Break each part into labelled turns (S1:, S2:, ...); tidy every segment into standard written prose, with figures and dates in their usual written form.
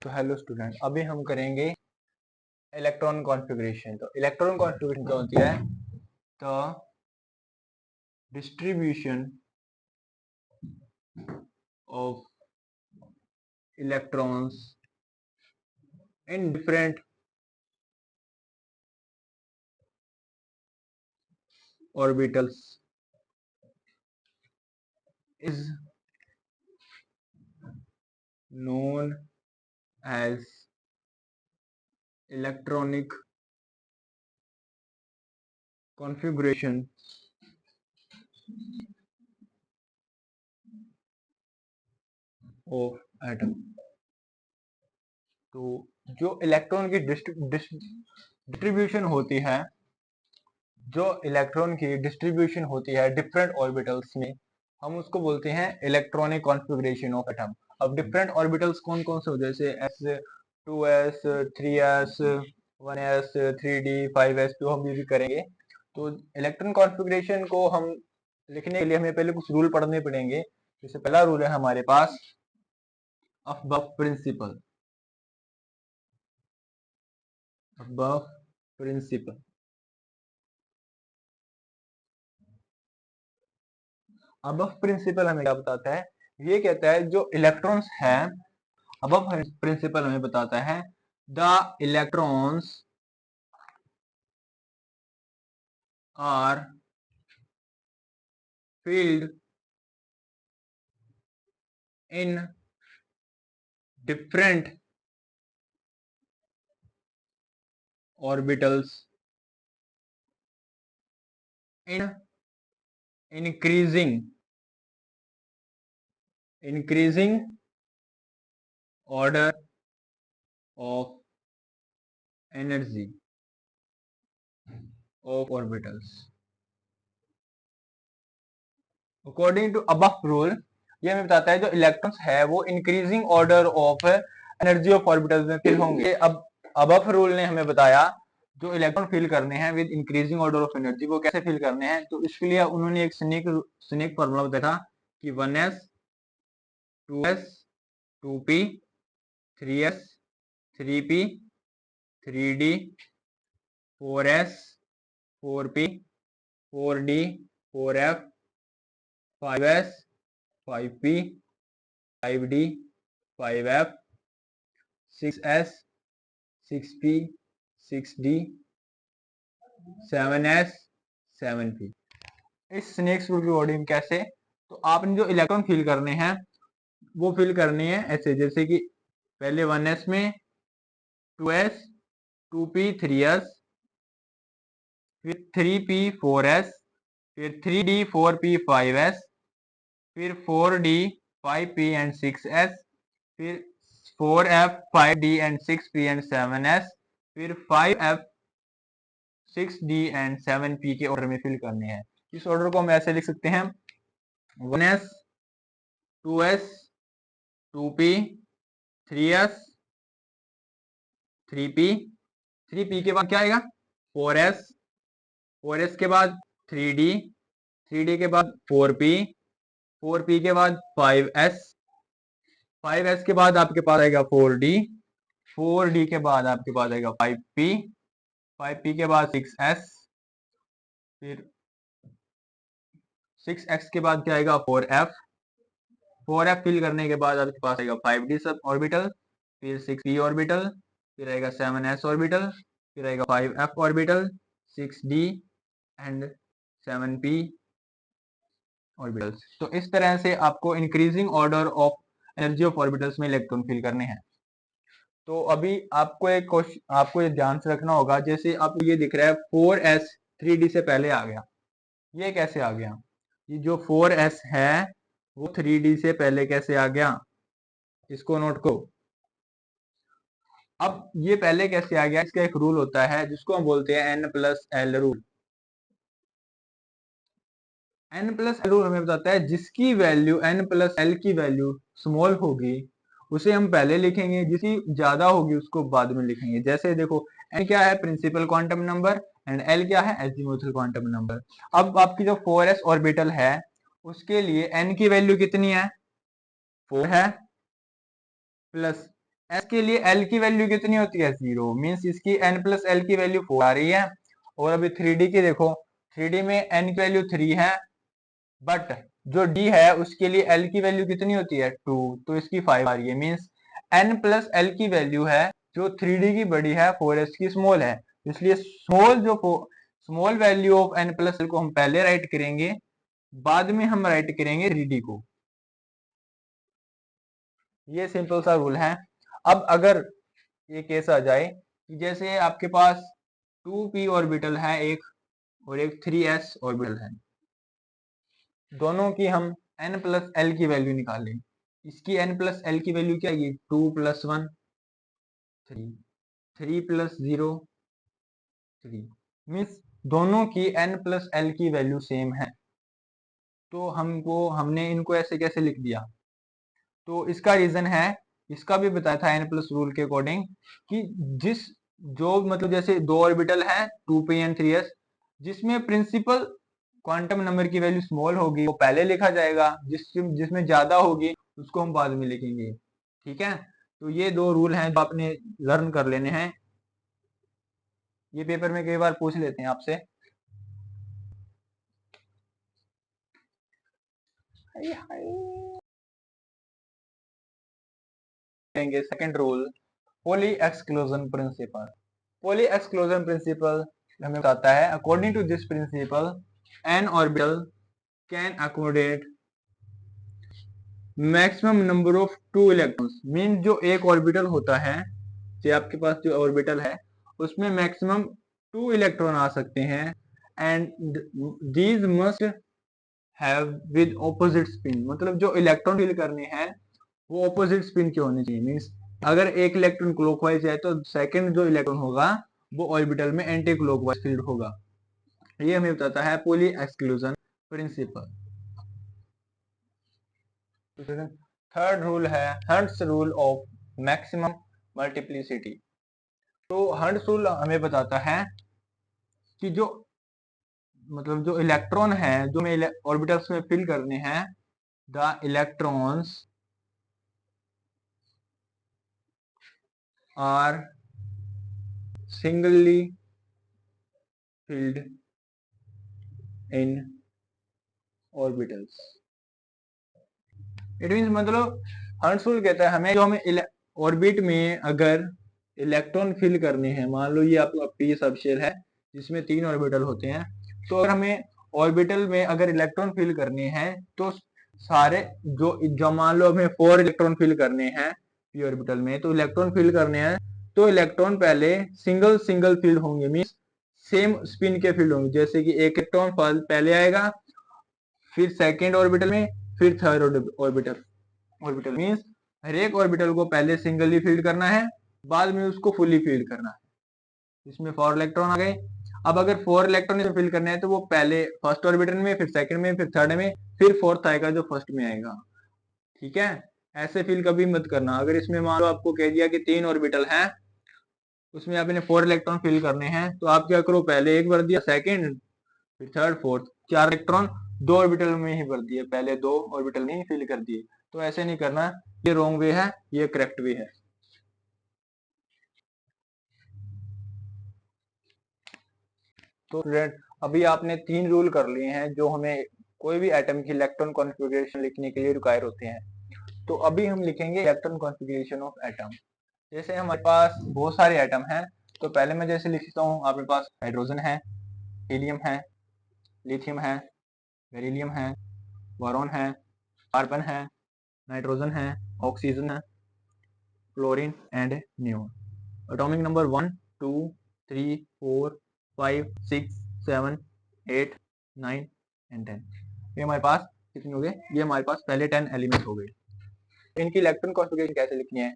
S1: तो hello student, अभी हम करेंगे इलेक्ट्रॉन कॉन्फ़िगरेशन। तो इलेक्ट्रॉन कॉन्फ़िगरेशन क्या होती है? तो distribution of electrons in different orbitals is known as electronic configuration of atom। तो जो इलेक्ट्रॉन की डिस्ट्रीब्यूशन होती है, जो इलेक्ट्रॉन की डिस्ट्रीब्यूशन होती है डिफरेंट ऑर्बिटल्स में, हम उसको बोलते हैं इलेक्ट्रॉनिक कॉन्फ़िगरेशन ऑफ एटम। अब डिफरेंट ऑर्बिटल्स कौन कौन से होते हैं? जैसे S2s 3s 1s 3d 5s, तो हम ये भी करेंगे। तो इलेक्ट्रॉन कॉन्फ़िगरेशन को हम लिखने के लिए हमें पहले कुछ रूल पढ़ने पड़ेंगे। जैसे पहला रूल है हमारे पास Aufbau principle. Aufbau principle Aufbau principle हमें क्या बताता है? ये कहता है जो इलेक्ट्रॉन्स हैं, अबव प्रिंसिपल हमें बताता है the electrons are filled in different orbitals in increasing order of energy of orbitals according to above rule। ये हमें बताता है जो इलेक्ट्रॉन्स है वो increasing order of energy of orbitals में फिल होंगे। अब अबव रूल ने हमें बताया जो इलेक्ट्रॉन फिल करने हैं with increasing order of energy, वो कैसे फिल करने हैं। तो इसके लिए उन्होंने एक स्नेक फॉर्मूला बताया कि 1s 2s 2p 3s 3p 3d 4s 4p 4d 4f 5s 5p 5d 5f 6s 6p 6d 7s 7p। इस स्नेक्स रूल के अकॉर्डिंग कैसे? तो आपने जो इलेक्ट्रॉन फिल करने हैं वो फिल करनी है ऐसे, जैसे कि पहले 1s में 2s 2p 3s, फिर 3p 4s, फिर 3d 4p 5s, फिर 4d 5p एंड 6s, फिर 4f 5d and 6p and 7s, फिर 5f 6d एंड 7p के ऑर्डर में फिल करनी है। इस ऑर्डर को हम ऐसे लिख सकते हैं 1s 2s 2p 3s 3p 3p के बाद क्या आएगा 4s 4s के बाद 3d 3d के बाद 4p 4p के बाद 5s 5s के बाद आपके पास आएगा 4d 4d के बाद आपके पास आएगा 5p 5p के बाद 6s, फिर 6x के बाद क्या आएगा 4f 4f फिल करने के बाद आपके पास आएगा 5d सब ऑर्बिटल, फिर 6p ऑर्बिटल, फिर आएगा 7s ऑर्बिटल, फिर आएगा 5f orbital 6d and 7p orbitals. तो इस तरह से आपको increasing order of energy of orbitals में इलेक्ट्रॉन फिल करने हैं। तो अभी आपको एक क्वेश्चन, आपको ये ध्यान से रखना होगा। जैसे आपको ये दिख रहा है 4s 3d से पहले आ गया, ये कैसे आ गया? ये जो 4s है वो 3d से पहले कैसे आ गया, इसको नोट करो। अब ये पहले कैसे आ गया, इसका एक रूल होता है जिसको हम बोलते हैं n+l रूल। n+l रूल हमें बताता है जिसकी वैल्यू n+l की वैल्यू स्मॉल होगी उसे हम पहले लिखेंगे, जिसकी ज्यादा होगी उसको बाद में लिखेंगे। जैसे देखो n क्या है, principal quantum number, and l क्या है, एजीमुथल क्वांटम नंबर। अब आपकी जो 4s ऑर्बिटल है उसके लिए n की वैल्यू कितनी है, 4 है, प्लस एस के लिए एल की वैल्यू कितनी होती है 0, मीन्स इसकी एन प्लस एल की वैल्यू 4 आ रही है। और अभी 3D की देखो, 3D में एन की वैल्यू 3 है, बट जो डी है उसके लिए एल की वैल्यू कितनी होती है 2, तो इसकी 5 आ रही है। मीन्स एन प्लस एल की वैल्यू है जो 3D की बड़ी है, 4s की स्मॉल है, इसलिए small value of n plus l को हम पहले राइट करेंगे, बाद में हम राइट करेंगे 3D को। ये सिंपल सा रूल है। अब अगर ये केस आ जाए कि जैसे आपके पास 2p ऑर्बिटल है एक, और एक 3s ऑर्बिटल है, दोनों की हम n प्लस एल की वैल्यू निकालें। इसकी n प्लस एल की वैल्यू क्या है, 2 प्लस 1 3, 3 प्लस 0 3, मीन्स दोनों की n प्लस एल की वैल्यू सेम है। तो हमने इनको ऐसे कैसे लिख दिया, तो इसका रीजन है, इसका भी बताया था एन प्लस रूल के अकॉर्डिंग, कि जिस जो मतलब जैसे दो ऑर्बिटल है 2p एंड 3s, जिसमें प्रिंसिपल क्वांटम नंबर की वैल्यू स्मॉल होगी वो पहले लिखा जाएगा, जिसमें ज्यादा होगी उसको हम बाद में लिखेंगे। ठीक है, तो ये दो रूल हैं जो आपने लर्न कर लेने हैं, ये पेपर में कई बार पूछ लेते हैं आपसे। Second rule, Pauli exclusion principle. Pauli exclusion principle हमें बताता है, according to this principle an orbital can accommodate maximum number of 2 electrons. Mean जो एक ऑर्बिटल होता है, जो आपके पास जो ऑर्बिटल है उसमें मैक्सिमम 2 इलेक्ट्रॉन आ सकते हैं, and these must have with opposite spin. मतलब जो इलेक्ट्रॉन फील करने हैं वो ऑपोजिट स्पिन के होने चाहिए। मीन्स अगर एक इलेक्ट्रॉन क्लॉकवाइज है तो सेकंड जो इलेक्ट्रॉन होगा वो ऑर्बिटल में एंटी क्लॉकवाइज फील्ड होगा। ये हमें बताता है Pauli exclusion principle. Third rule है Hund's rule of maximum multiplicity. तो हर्ट्ज रूल हमें बताता है कि जो मतलब जो इलेक्ट्रॉन है जो हमें ऑर्बिटल्स में फिल करने हैं, the electrons are singly filled in orbitals। It means मतलब हर्ट्ज रूल कहता है हमें, जो हमें ऑर्बिट में अगर इलेक्ट्रॉन फिल करने हैं, मान लो ये आपका पी सबशेल है जिसमें 3 ऑर्बिटल होते हैं, तो अगर हमें ऑर्बिटल में अगर इलेक्ट्रॉन फिल करने हैं तो सारे जो मान लो हमें 4 इलेक्ट्रॉन फिल करने हैं पी ऑर्बिटल में, तो इलेक्ट्रॉन फिल करने हैं तो इलेक्ट्रॉन पहले सिंगल सिंगल फील्ड होंगे, मीन्स सेम स्पिन के फील्ड होंगे। जैसे कि एक इलेक्ट्रॉन पहले आएगा, फिर सेकेंड ऑर्बिटल में, फिर थर्ड ऑर्बिटल मीन्स हर एक ऑर्बिटल को पहले सिंगली फील्ड करना है, बाद में उसको फुली फील्ड करना है। इसमें 4 इलेक्ट्रॉन आ गए। अब अगर 4 इलेक्ट्रॉन इसमें फिल करने हैं तो वो पहले फर्स्ट ऑर्बिटल में, फिर सेकंड में, फिर थर्ड में, फिर फोर्थ आएगा जो फर्स्ट में आएगा। ठीक है, ऐसे फिल कभी मत करना। अगर इसमें मान लो आपको कह दिया कि 3 ऑर्बिटल हैं, उसमें आपने 4 इलेक्ट्रॉन फिल करने हैं, तो आप क्या करो, पहले एक भर दिया, सेकंड, फिर थर्ड, फोर्थ, 4 इलेक्ट्रॉन 2 ऑर्बिटल में ही भर दिए, पहले 2 ऑर्बिटल में ही फिल कर दिए। तो ऐसे नहीं करना, ये रॉन्ग वे है, ये करेक्ट वे है। तो स्टूडेंट अभी आपने 3 रूल कर लिए हैं जो हमें कोई भी एटम की इलेक्ट्रॉन कॉन्फ़िगरेशन लिखने के लिए रिक्वायर होते हैं। तो अभी हम लिखेंगे इलेक्ट्रॉन कॉन्फ़िगरेशन ऑफ एटम। जैसे हमारे पास बहुत सारे एटम हैं, तो पहले मैं जैसे लिखता हूँ, आपके पास हाइड्रोजन है, हीलियम है, लिथियम है, बेरिलियम है, बोरॉन है, कार्बन है, नाइट्रोजन है, ऑक्सीजन है, chlorine and neon. Atomic number 1 2 3 4 5 6 7 8 9 and 10। ये हमारे पास कितने हो गए, ये हमारे पास पहले 10 एलिमेंट हो गए। इनकी इलेक्ट्रॉन कॉन्फ़िगरेशन कैसे लिखनी है,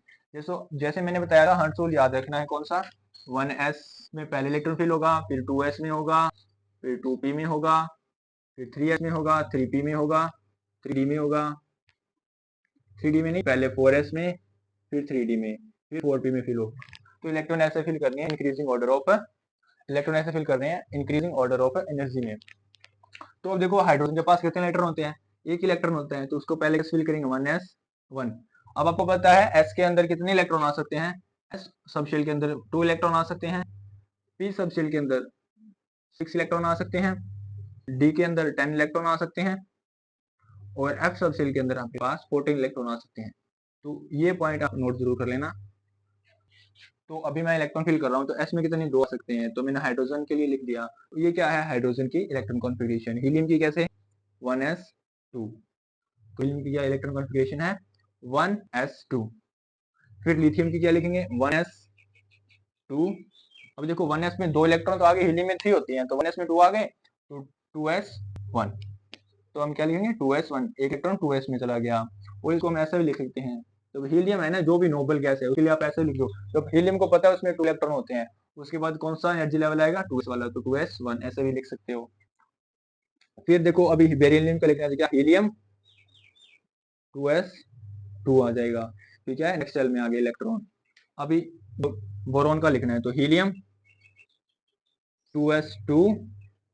S1: जैसे मैंने बताया था, हर्ट्ज रूल याद रखना है। कौन सा, 1s में पहले इलेक्ट्रॉन फिल होगा, फिर 2s में होगा, फिर 2p में होगा, फिर 3s में होगा, 3p में होगा, 3d में होगा, 3d में नहीं, पहले 4s में, फिर 3d में, फिर 4p में फिल होगा। तो इलेक्ट्रॉन ऐसे फिल करनी है इंक्रीजिंग ऑर्डर ऑफ, इलेक्ट्रॉन ऐसे फिल कर रहे हैं इंक्रीजिंग ऑर्डर ऑफ एनर्जी में। तो अब देखो हाइड्रोजन के पास कितने इलेक्ट्रॉन होते हैं, एक इलेक्ट्रॉन होता है, तो उसको पहले फिल करेंगे 1s 1। अब आपको पता है एस के अंदर कितने इलेक्ट्रॉन आ सकते हैं, एस सब शेल के अंदर 2 इलेक्ट्रॉन आ सकते हैं, पी सब शेल के अंदर 6 इलेक्ट्रॉन आ सकते हैं, डी के अंदर 10 इलेक्ट्रॉन आ सकते हैं और एफ सब शेल के अंदर आपके पास 14 इलेक्ट्रॉन आ सकते हैं। तो ये पॉइंट आप नोट जरूर कर लेना। तो अभी मैं इलेक्ट्रॉन फिल कर रहा हूँ, तो एस में कितने 2 आ सकते हैं, तो मैंने हाइड्रोजन के लिए लिख दिया। तो ये क्या है, हाइड्रोजन की इलेक्ट्रॉन कॉन्फ़िगरेशन। हीलियम की कैसे 1s2, तो हीलियम की क्या इलेक्ट्रॉन कॉन्फ़िगरेशन है 1s2। फिर लिथियम की क्या लिखेंगे 1s2। अब देखो 1s में 2 इलेक्ट्रॉन तो आगे, हीलियम में 3 होती हैं, तो 1s में 2 आ गए तो 2s1, तो हम क्या लिखेंगे 2s1, एक इलेक्ट्रॉन 2s में चला गया। और इसको हम ऐसा भी लिख सकते हैं, तो हीलियम है ना जो भी नोबल गैस है उसके लिए आप ऐसे लिख दो, जब हीलियम को पता है उसमें 2 इलेक्ट्रॉन होते हैं, उसके बाद कौन सा एनर्जी लेवल आएगा 2s वाला, तो 2s1 ऐसे भी लिख सकते हो। फिर देखो अभी बेरिलियम का लिखना है, क्या हीलियम 2s2 आ जाएगा, ठीक है, नेक्स्ट सेल में आ गया इलेक्ट्रॉन। अभी बोरॉन का लिखना है, तो हीलियम 2s2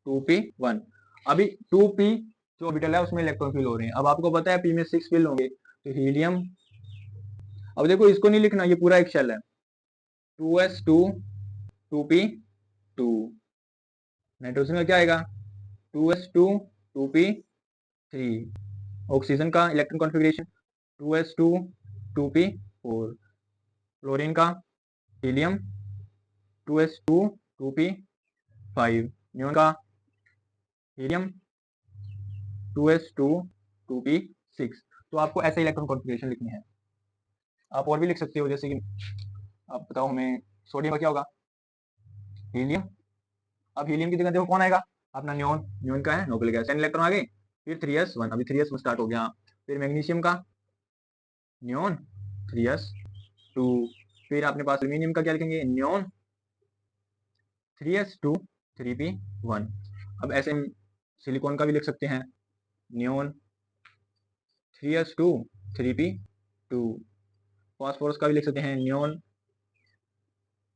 S1: 2p1। अभी 2p जो ऑर्बिटल है उसमें इलेक्ट्रॉन फिल हो रहे हैं, अब आपको पता है p में 6 फिल होंगे, तो हीलियम, अब देखो इसको नहीं लिखना, ये पूरा एक शेल है, 2s2 2p2। नाइट्रोजन का क्या आएगा 2s2 2p3। ऑक्सीजन का electron configuration 2s2 2p4। Chlorine का हीलियम 2s2 2p5। नियोन का हीलियम 2s2 2p6। तो आपको ऐसे इलेक्ट्रॉन कॉन्फ़िगरेशन लिखनी है। आप और भी लिख सकते हो, जैसे कि आप बताओ हमें सोडियम का क्या होगा हीलियम। अब हीलियम की जगह देखो कौन आएगा अपना नियोन, नियोन का है नोबल गैस, 10 इलेक्ट्रॉन आ गए। फिर 3s1, अभी 3s1 स्टार्ट हो गया। फिर मैग्नीशियम का नियोन 3s2। फिर आपने पास एल्यूमिनियम का क्या लिखेंगे नियोन 3s2 3p1। अब ऐसे सिलिकॉन का भी लिख सकते हैं नियोन 3s2 3p2। फास्फोरस का भी लिख सकते हैं नियोन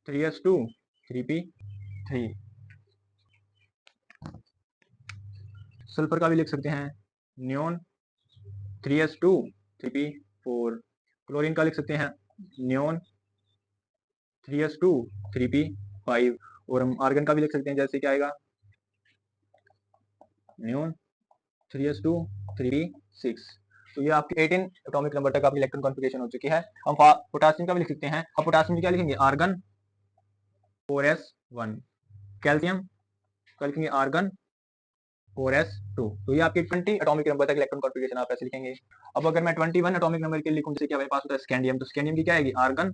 S1: 3s2 3p3। सल्फर का भी लिख सकते हैं नियोन 3s2 3p4। क्लोरीन का लिख सकते हैं नियोन 3s2 3p5। और हम आर्गन का भी लिख सकते हैं, जैसे क्या आएगा नियोन 3s2 3p6। तो ये आपके 18 एटॉमिक नंबर तक आपकी इलेक्ट्रॉन कॉन्फ़िगरेशन हो चुकी है। हम पोटासियम का भी लिख सकते हैं। अब पोटासियम की क्या लिखेंगे आर्गन 4s1। कैल्शियम का लिखेंगे आर्गन 4s2। तो ये आपके 20 एटॉमिक नंबर तक इलेक्ट्रॉन कॉन्फ़िगरेशन आप ऐसे लिखेंगे। अब अगर मैं 21 एटॉमिक नंबर के लिखूं, जैसे कि हमारे पास होता है स्कैंडियम, तो स्कैंडियम की क्या आएगी आर्गन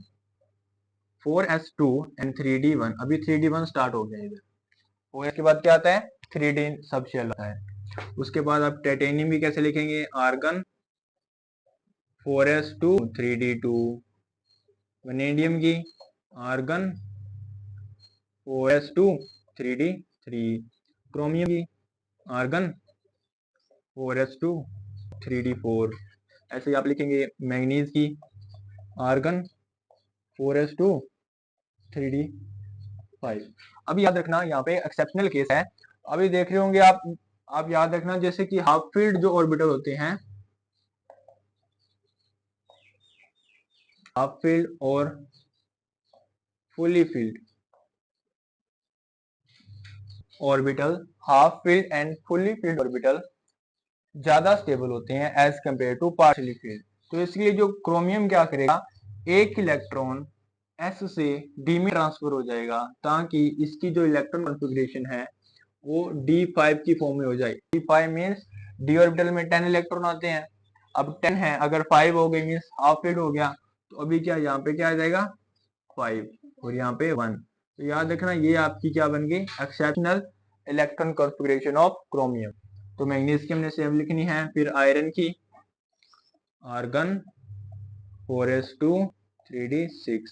S1: 4s2 एंड 3d1। अभी 3d1 स्टार्ट हो गया इधर, और इसके बाद क्या आता है 3d सब शेल आता है। उसके बाद आप टाइटेनियम भी कैसे लिखेंगे आर्गन 4s2 3d2। वनेडियम की आर्गन 4s2 3d3। क्रोमियम की आर्गन 4s2 3d4। ऐसे ही आप लिखेंगे मैंगनीज की आर्गन 4s2 3d5। अभी याद रखना यहाँ पे एक्सेप्शनल केस है, अभी देख रहे होंगे आप याद रखना, जैसे कि हाफ फील्ड जो ऑर्बिटल होते हैं, हाफ फील्ड और fully filled orbital, half filled and fully filled orbital ज्यादा स्टेबल होते हैं as compared to partially filled. तो इसलिए जो क्रोमियम क्या करेगा, एक इलेक्ट्रॉन एस से डी में ट्रांसफर हो जाएगा, ताकि इसकी जो इलेक्ट्रॉन कॉन्फ़िगरेशन है वो D5 की फॉर्म में हो जाए। D5 मीन्स डी ऑर्बिटल में 10 इलेक्ट्रॉन आते हैं, अब 10 है, अगर 5 हो गई मीन्स हाफ फील्ड हो गया, तो अभी क्या यहाँ पे क्या आ जाएगा 5 और यहाँ पे 1। तो याद रखना ये आपकी क्या बन गई exceptional electron configuration of chromium. तो मैग्नीज की हमने सेम लिखनी है। फिर आयरन की आर्गन 4s2 3d6।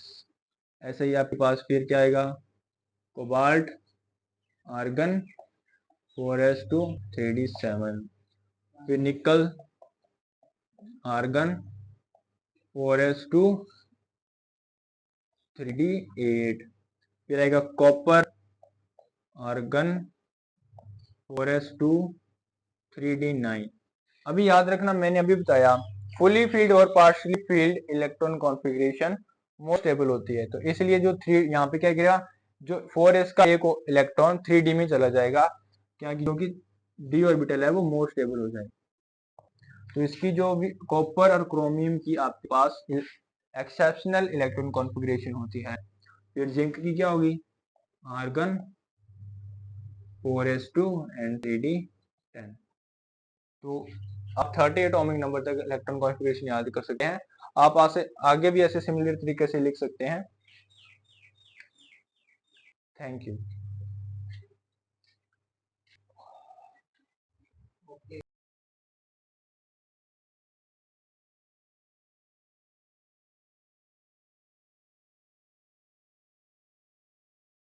S1: ऐसे ही आपके पास फिर क्या आएगा कोबाल्ट आर्गन 4s2 3d7। फिर निकल आर्गन 4s2 3d8। फिर आएगा कॉपर आर्गन 4s2 3d9। अभी याद रखना मैंने अभी बताया फुली फील्ड और partially field electron configuration more stable होती है। तो इसलिए जो थ्री यहाँ पे क्या गिरा, जो 4s का एक इलेक्ट्रॉन 3d में चला जाएगा, क्या क्योंकि d ऑर्बिटल है वो मोर स्टेबल हो जाएगा। तो इसकी जो भी कॉपर और क्रोमियम की आपके पास एक्सेप्शनल इलेक्ट्रॉन कॉन्फ़िगरेशन होती है। फिर जिंक की क्या होगी, आर्गन 4s2 एंड 3d10। तो आप 30 एटॉमिक नंबर तक इलेक्ट्रॉन कॉन्फ़िगरेशन याद कर सकते हैं। आप आगे भी ऐसे सिमिलर तरीके से लिख सकते हैं। Thank you.